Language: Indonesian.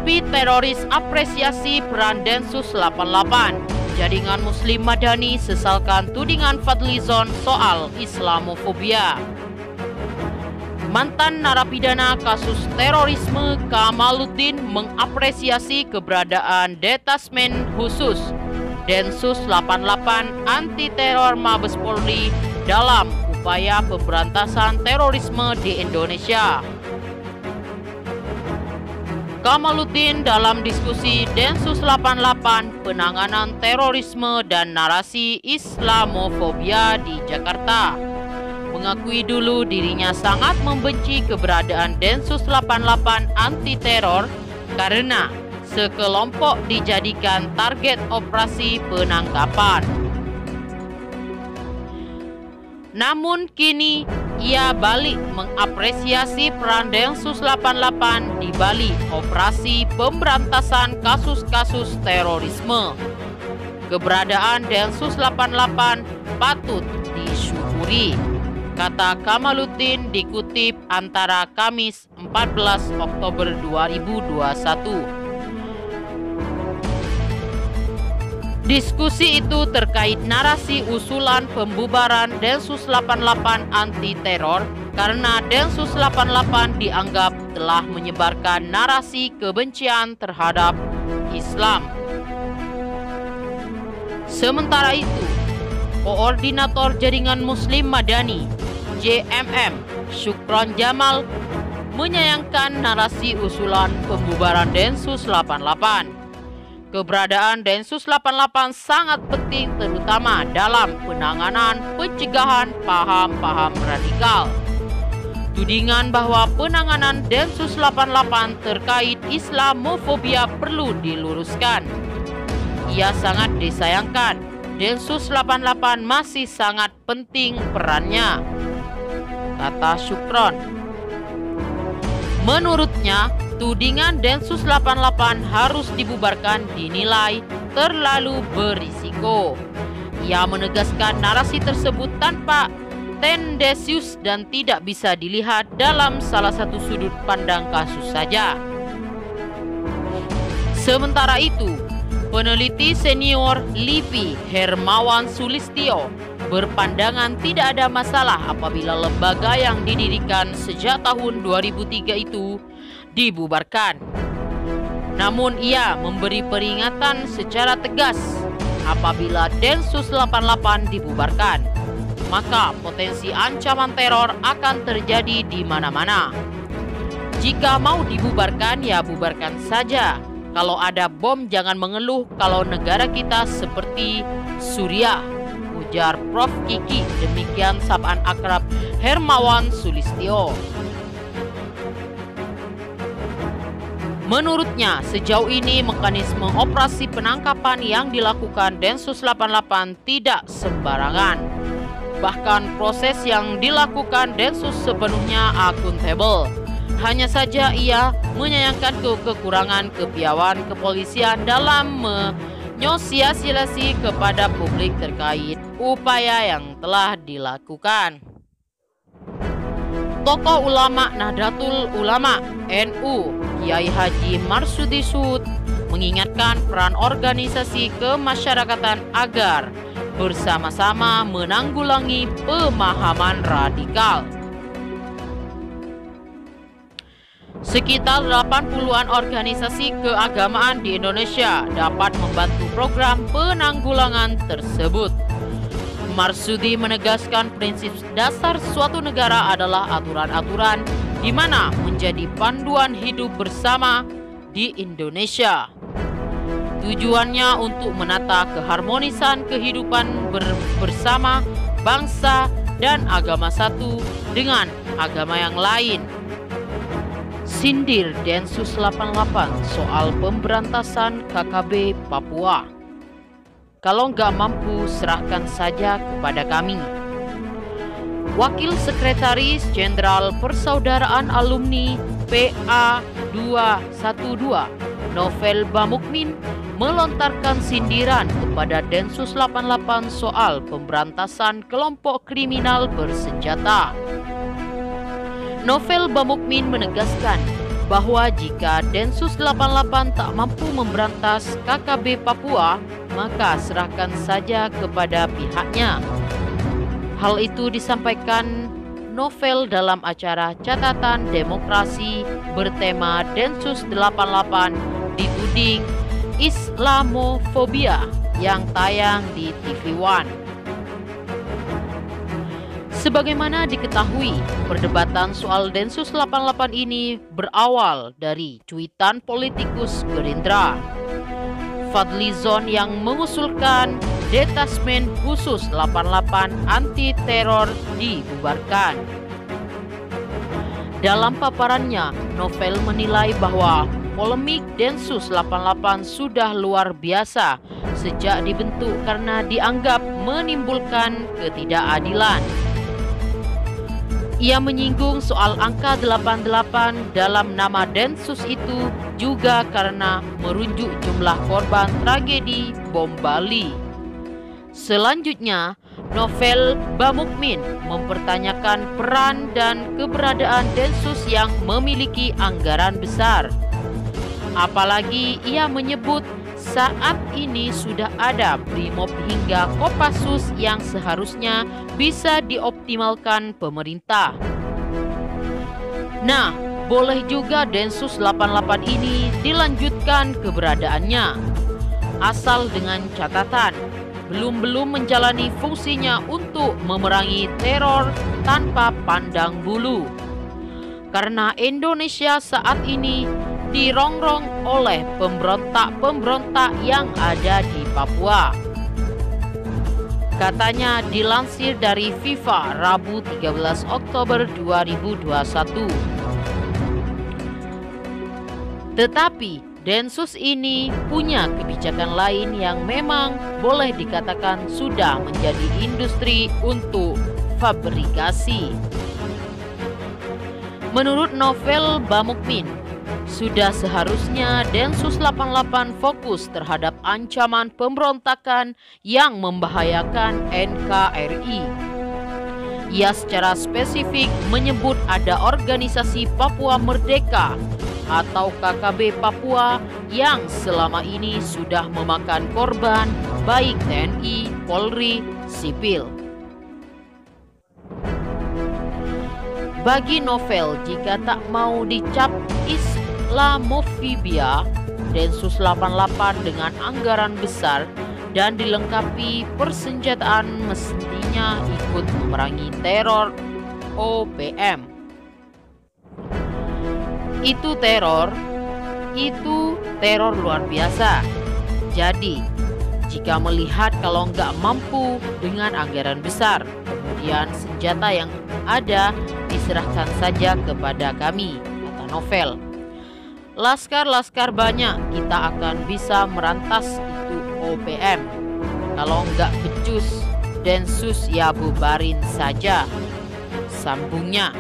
Napi teroris apresiasi peran Densus 88. Jaringan Muslim Madani sesalkan tudingan Fadlizon soal Islamofobia. Mantan narapidana kasus terorisme Kamaluddin mengapresiasi keberadaan Detasmen Khusus Densus 88 anti teror Mabes Polri dalam upaya pemberantasan terorisme di Indonesia. Kamaluddin dalam diskusi Densus 88 penanganan terorisme dan narasi Islamofobia di Jakarta mengakui dulu dirinya sangat membenci keberadaan Densus 88 anti teror karena sekelompok dijadikan target operasi penangkapan. Namun kini ia balik mengapresiasi peran Densus 88 di balik operasi pemberantasan kasus-kasus terorisme. Keberadaan Densus 88 patut disyukuri, kata Kamaluddin dikutip antara Kamis 14 Oktober 2021. Diskusi itu terkait narasi usulan pembubaran Densus 88 anti teror karena Densus 88 dianggap telah menyebarkan narasi kebencian terhadap Islam. Sementara itu, Koordinator Jaringan Muslim Madani JMM Syukron Jamal menyayangkan narasi usulan pembubaran Densus 88. Keberadaan Densus 88 sangat penting terutama dalam penanganan pencegahan paham-paham radikal. Tudingan bahwa penanganan Densus 88 terkait Islamofobia perlu diluruskan. Ia sangat disayangkan Densus 88 masih sangat penting perannya, kata Syukron. Menurutnya, tudingan Densus 88 harus dibubarkan dinilai terlalu berisiko. Ia menegaskan narasi tersebut tanpa tendensius dan tidak bisa dilihat dalam salah satu sudut pandang kasus saja. Sementara itu, peneliti senior LIPI Hermawan Sulistyo berpandangan tidak ada masalah apabila lembaga yang didirikan sejak tahun 2003 itu dibubarkan. Namun ia memberi peringatan secara tegas apabila Densus 88 dibubarkan, maka potensi ancaman teror akan terjadi di mana-mana. Jika mau dibubarkan ya bubarkan saja. Kalau ada bom jangan mengeluh kalau negara kita seperti Suriah, ujar Prof. Kiki. Demikian sapaan akrab Hermawan Sulistyo. Menurutnya, sejauh ini mekanisme operasi penangkapan yang dilakukan Densus 88 tidak sembarangan. Bahkan proses yang dilakukan Densus sepenuhnya akuntabel. Hanya saja ia menyayangkan kekurangan kepiawaian kepolisian dalam menyosialisasi kepada publik terkait upaya yang telah dilakukan. Tokoh ulama Nahdlatul Ulama NU Kiai Haji Marsudi Suud mengingatkan peran organisasi kemasyarakatan agar bersama-sama menanggulangi pemahaman radikal. Sekitar 80-an organisasi keagamaan di Indonesia dapat membantu program penanggulangan tersebut. Marsudi menegaskan prinsip dasar suatu negara adalah aturan-aturan di mana menjadi panduan hidup bersama di Indonesia. Tujuannya untuk menata keharmonisan kehidupan bersama bangsa dan agama satu dengan agama yang lain. Sindir Densus 88 soal pemberantasan KKB Papua. Kalau nggak mampu, serahkan saja kepada kami. Wakil Sekretaris Jenderal Persaudaraan Alumni PA 212, Novel Bamukmin, melontarkan sindiran kepada Densus 88 soal pemberantasan kelompok kriminal bersenjata. Novel Bamukmin menegaskan bahwa jika Densus 88 tak mampu memberantas KKB Papua, maka serahkan saja kepada pihaknya. Hal itu disampaikan Novel dalam acara Catatan Demokrasi bertema Densus 88 dituding Islamofobia yang tayang di TV One. Sebagaimana diketahui, perdebatan soal Densus 88 ini berawal dari cuitan politikus Gerindra. Fadlizon yang mengusulkan Detasmen Khusus 88 anti teror dibubarkan. Dalam paparannya, Novel menilai bahwa polemik Densus 88 sudah luar biasa sejak dibentuk karena dianggap menimbulkan ketidakadilan. Ia menyinggung soal angka 88 dalam nama Densus itu juga karena merujuk jumlah korban tragedi bom Bali. Selanjutnya, Novel Bamukmin mempertanyakan peran dan keberadaan Densus yang memiliki anggaran besar. Apalagi ia menyebut saat ini sudah ada Brimob hingga Kopassus yang seharusnya bisa dioptimalkan pemerintah. Nah, boleh juga Densus 88 ini dilanjutkan keberadaannya, asal dengan catatan belum menjalani fungsinya untuk memerangi teror tanpa pandang bulu. Karena Indonesia saat ini dirongrong oleh pemberontak-pemberontak yang ada di Papua. Katanya dilansir dari FIFA Rabu 13 Oktober 2021. Tetapi Densus ini punya kebijakan lain yang memang boleh dikatakan sudah menjadi industri untuk fabrikasi. Menurut Novel Bamukmin, sudah seharusnya Densus 88 fokus terhadap ancaman pemberontakan yang membahayakan NKRI. Ia secara spesifik menyebut ada organisasi Papua Merdeka atau KKB Papua yang selama ini sudah memakan korban baik TNI, Polri, sipil. Bagi Novel, jika tak mau dicap Islamofobia, Densus 88 dengan anggaran besar dan dilengkapi persenjataan mestinya ikut memerangi teror OPM. Itu teror luar biasa. Jadi, jika melihat kalau nggak mampu dengan anggaran besar, kemudian senjata yang ada diserahkan saja kepada kami, kata Novel. Laskar-laskar banyak, kita akan bisa merantas itu OPM. Kalau nggak becus, Densus ya bubarin saja, sambungnya.